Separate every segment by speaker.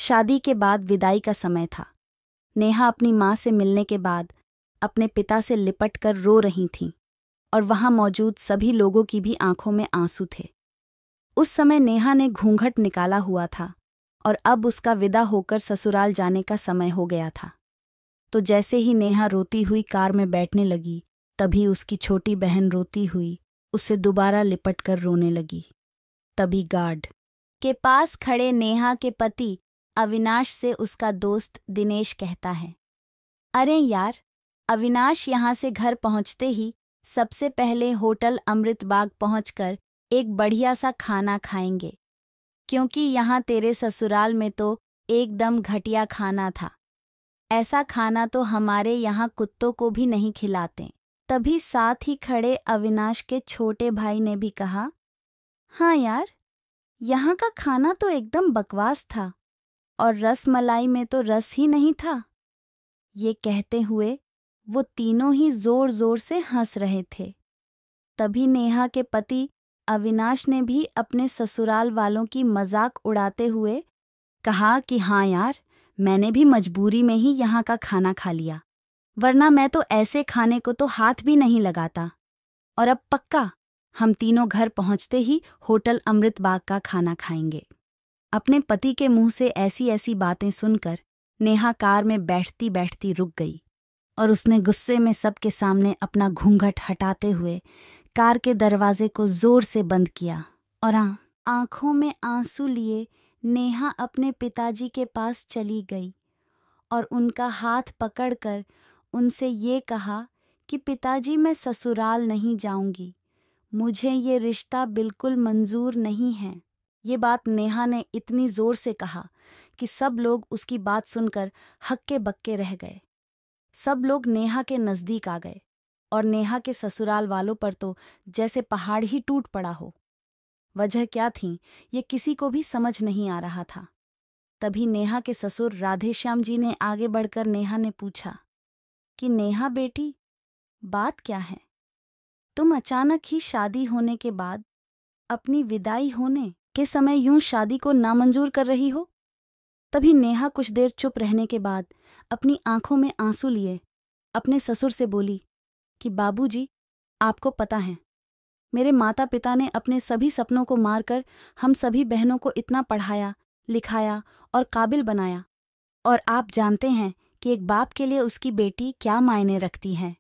Speaker 1: शादी के बाद विदाई का समय था। नेहा अपनी माँ से मिलने के बाद अपने पिता से लिपट कर रो रही थीं और वहां मौजूद सभी लोगों की भी आंखों में आंसू थे। उस समय नेहा ने घूंघट निकाला हुआ था और अब उसका विदा होकर ससुराल जाने का समय हो गया था। तो जैसे ही नेहा रोती हुई कार में बैठने लगी, तभी उसकी छोटी बहन रोती हुई उससे दोबारा लिपट कर रोने लगी। तभी गार्ड के पास खड़े नेहा के पति अविनाश से उसका दोस्त दिनेश कहता है, अरे यार, अविनाश यहाँ से घर पहुँचते ही सबसे पहले होटल अमृतबाग पहुँचकर एक बढ़िया सा खाना खाएंगे, क्योंकि यहाँ तेरे ससुराल में तो एकदम घटिया खाना था। ऐसा खाना तो हमारे यहाँ कुत्तों को भी नहीं खिलाते। तभी साथ ही खड़े अविनाश के छोटे भाई ने भी कहा, हाँ यार, यहाँ का खाना तो एकदम बकवास था और रस मलाई में तो रस ही नहीं था। ये कहते हुए वो तीनों ही जोर जोर से हंस रहे थे। तभी नेहा के पति अविनाश ने भी अपने ससुराल वालों की मजाक उड़ाते हुए कहा कि हाँ यार, मैंने भी मजबूरी में ही यहाँ का खाना खा लिया, वरना मैं तो ऐसे खाने को तो हाथ भी नहीं लगाता। और अब पक्का हम तीनों घर पहुँचते ही होटल अमृतबाग का खाना खाएंगे। अपने पति के मुंह से ऐसी ऐसी बातें सुनकर नेहा कार में बैठती बैठती रुक गई और उसने गुस्से में सबके सामने अपना घूंघट हटाते हुए कार के दरवाजे को जोर से बंद किया और आंखों में आंसू लिए नेहा अपने पिताजी के पास चली गई और उनका हाथ पकड़कर उनसे ये कहा कि पिताजी, मैं ससुराल नहीं जाऊंगी, मुझे ये रिश्ता बिल्कुल मंजूर नहीं है। ये बात नेहा ने इतनी जोर से कहा कि सब लोग उसकी बात सुनकर हक्के बक्के रह गए। सब लोग नेहा के नज़दीक आ गए और नेहा के ससुराल वालों पर तो जैसे पहाड़ ही टूट पड़ा हो। वजह क्या थी, ये किसी को भी समझ नहीं आ रहा था। तभी नेहा के ससुर राधेश्याम जी ने आगे बढ़कर नेहा ने पूछा कि नेहा बेटी, बात क्या है? तुम अचानक ही शादी होने के बाद अपनी विदाई होने के समय यूं शादी को नामंजूर कर रही हो? तभी नेहा कुछ देर चुप रहने के बाद अपनी आंखों में आंसू लिए अपने ससुर से बोली कि बाबूजी, आपको पता है, मेरे माता पिता ने अपने सभी सपनों को मारकर हम सभी बहनों को इतना पढ़ाया, लिखाया और काबिल बनाया, और आप जानते हैं कि एक बाप के लिए उसकी बेटी क्या मायने रखती है।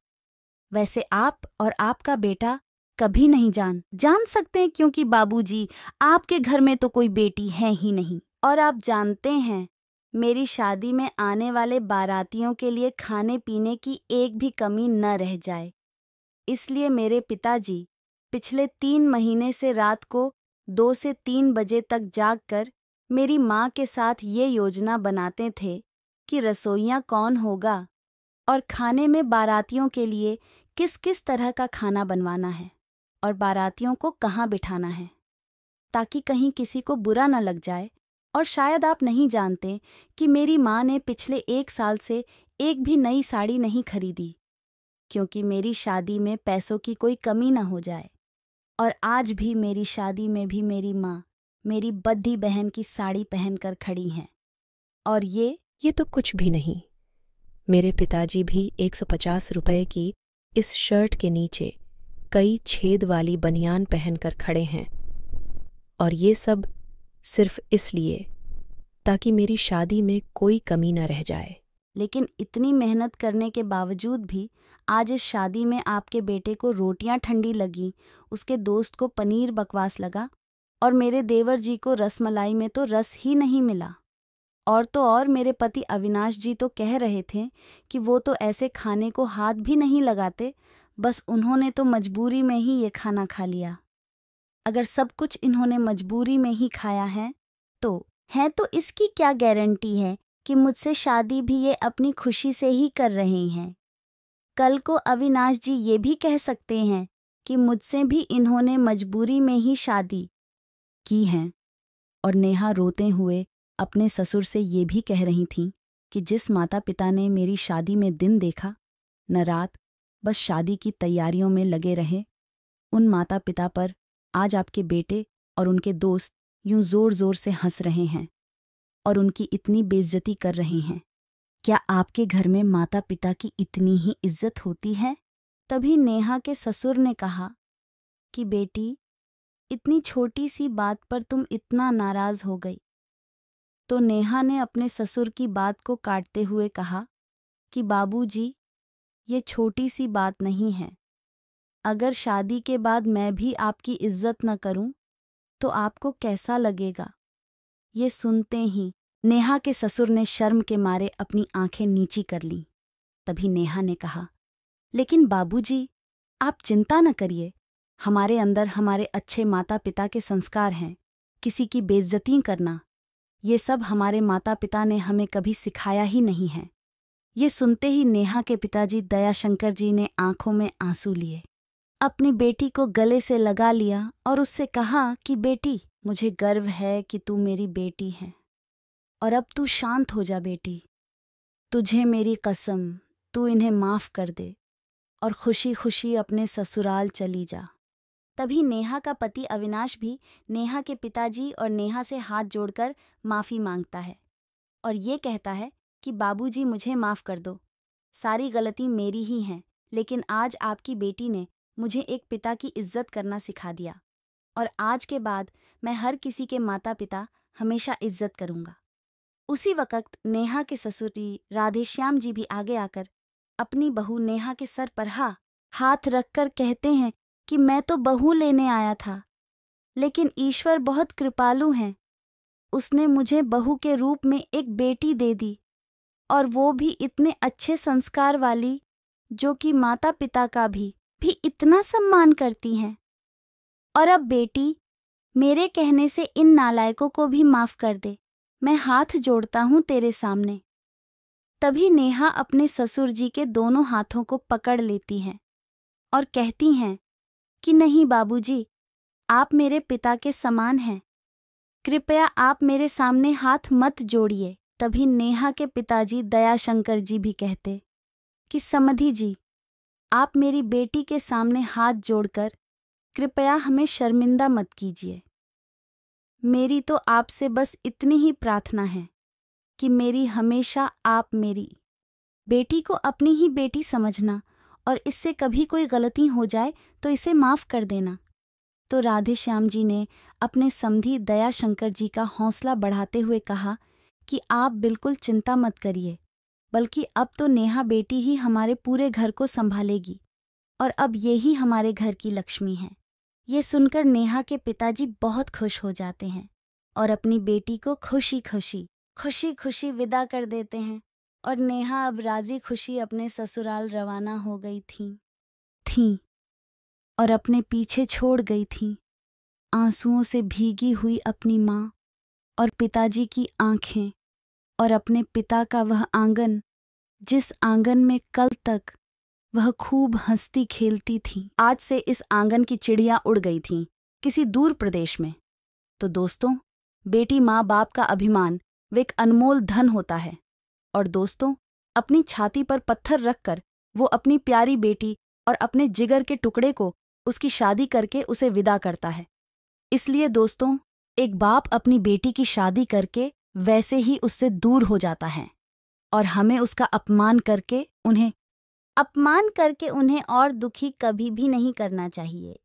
Speaker 1: वैसे आप और आपका बेटा कभी नहीं जान सकते, क्योंकि बाबूजी, आपके घर में तो कोई बेटी है ही नहीं। और आप जानते हैं, मेरी शादी में आने वाले बारातियों के लिए खाने पीने की एक भी कमी न रह जाए। इसलिए मेरे पिताजी पिछले 3 महीने से रात को 2 से 3 बजे तक जागकर मेरी माँ के साथ ये योजना बनाते थे कि रसोइया कौन होगा और खाने में बारातियों के लिए किस किस तरह का खाना बनवाना है और बारातियों को कहाँ बिठाना है, ताकि कहीं किसी को बुरा न लग जाए। और शायद आप नहीं जानते कि मेरी माँ ने पिछले 1 साल से एक भी नई साड़ी नहीं खरीदी, क्योंकि मेरी शादी में पैसों की कोई कमी न हो जाए। और आज भी मेरी शादी में भी मेरी माँ मेरी बद्धी बहन की साड़ी पहनकर खड़ी हैं। और
Speaker 2: ये तो कुछ भी नहीं। मेरे पिताजी भी 150 रुपए की इस शर्ट के नीचे कई छेद वाली बनियान पहनकर खड़े हैं, और ये सब सिर्फ इसलिए ताकि मेरी शादी में कोई कमी न रह जाए।
Speaker 1: लेकिन इतनी मेहनत करने के बावजूद भी आज इस शादी में आपके बेटे को रोटियां ठंडी लगी, उसके दोस्त को पनीर बकवास लगा और मेरे देवर जी को रसमलाई में तो रस ही नहीं मिला। और तो और मेरे पति अविनाश जी तो कह रहे थे कि वो तो ऐसे खाने को हाथ भी नहीं लगाते, बस उन्होंने तो मजबूरी में ही ये खाना खा लिया। अगर सब कुछ इन्होंने मजबूरी में ही खाया है तो इसकी क्या गारंटी है कि मुझसे शादी भी ये अपनी खुशी से ही कर रहे हैं। कल को अविनाश जी ये भी कह सकते हैं कि मुझसे भी इन्होंने मजबूरी में ही शादी की है। और नेहा रोते हुए अपने ससुर से ये भी कह रही थीं कि जिस माता पिता ने मेरी शादी में दिन देखा न रात, बस शादी की तैयारियों में लगे रहे, उन माता पिता पर आज आपके बेटे और उनके दोस्त यूं जोर जोर से हंस रहे हैं। और उनकी इतनी बेइज्जती कर रहे हैं। क्या आपके घर में माता पिता की इतनी ही इज्जत होती है? तभी नेहा के ससुर ने कहा कि बेटी, इतनी छोटी सी बात पर तुम इतना नाराज हो गई। तो नेहा ने अपने ससुर की बात को काटते हुए कहा कि बाबूजी, ये छोटी सी बात नहीं है। अगर शादी के बाद मैं भी आपकी इज्जत न करूं तो आपको कैसा लगेगा? ये सुनते ही नेहा के ससुर ने शर्म के मारे अपनी आंखें नीची कर लीं। तभी नेहा ने कहा, लेकिन बाबूजी, आप चिंता न करिए। हमारे अंदर हमारे अच्छे माता पिता के संस्कार हैं। किसी की बेइज्जती करना, ये सब हमारे माता पिता ने हमें कभी सिखाया ही नहीं है। ये सुनते ही नेहा के पिताजी दयाशंकर जी ने आंखों में आंसू लिए, अपनी बेटी को गले से लगा लिया और उससे कहा कि बेटी, मुझे गर्व है कि तू मेरी बेटी है और अब तू शांत हो जा बेटी। तुझे मेरी कसम, तू इन्हें माफ कर दे और खुशी खुशी अपने ससुराल चली जा। तभी नेहा का पति अविनाश भी नेहा के पिताजी और नेहा से हाथ जोड़कर माफ़ी मांगता है और ये कहता है कि बाबूजी, मुझे माफ़ कर दो। सारी गलती मेरी ही है, लेकिन आज आपकी बेटी ने मुझे एक पिता की इज्जत करना सिखा दिया और आज के बाद मैं हर किसी के माता पिता हमेशा इज्जत करूँगा। उसी वक़्त नेहा के ससुरी राधेश्याम जी भी आगे आकर अपनी बहू नेहा के सर पर हाथ रखकर कहते हैं कि मैं तो बहू लेने आया था, लेकिन ईश्वर बहुत कृपालु हैं। उसने मुझे बहू के रूप में एक बेटी दे दी और वो भी इतने अच्छे संस्कार वाली, जो कि माता पिता का भी इतना सम्मान करती हैं। और अब बेटी, मेरे कहने से इन नालायकों को भी माफ कर दे। मैं हाथ जोड़ता हूँ तेरे सामने। तभी नेहा अपने ससुर जी के दोनों हाथों को पकड़ लेती हैं और कहती हैं कि नहीं बाबूजी, आप मेरे पिता के समान हैं। कृपया आप मेरे सामने हाथ मत जोड़िए। तभी नेहा के पिताजी दयाशंकर जी भी कहते कि समधी जी, आप मेरी बेटी के सामने हाथ जोड़कर कृपया हमें शर्मिंदा मत कीजिए। मेरी तो आपसे बस इतनी ही प्रार्थना है कि मेरी हमेशा आप मेरी बेटी को अपनी ही बेटी समझना और इससे कभी कोई गलती हो जाए तो इसे माफ़ कर देना। तो राधेश्याम जी ने अपने समधी दयाशंकर जी का हौसला बढ़ाते हुए कहा कि आप बिल्कुल चिंता मत करिए, बल्कि अब तो नेहा बेटी ही हमारे पूरे घर को संभालेगी और अब यही हमारे घर की लक्ष्मी है। ये सुनकर नेहा के पिताजी बहुत खुश हो जाते हैं और अपनी बेटी को खुशी खुशी विदा कर देते हैं और नेहा अब राजी खुशी अपने ससुराल रवाना हो गई थी और अपने पीछे छोड़ गई थी आंसुओं से भीगी हुई अपनी माँ और पिताजी की आंखें और अपने पिता का वह आंगन, जिस आंगन में कल तक वह खूब हंसती खेलती थी। आज से इस आंगन की चिड़ियाँ उड़ गई थीं किसी दूर प्रदेश में। तो दोस्तों, बेटी माँ बाप का अभिमान वे एक अनमोल धन होता है और दोस्तों, अपनी छाती पर पत्थर रखकर वो अपनी प्यारी बेटी और अपने जिगर के टुकड़े को उसकी शादी करके उसे विदा करता है। इसलिए दोस्तों, एक बाप अपनी बेटी की शादी करके वैसे ही उससे दूर हो जाता है और हमें उसका अपमान करके उन्हें और दुखी कभी भी नहीं करना चाहिए।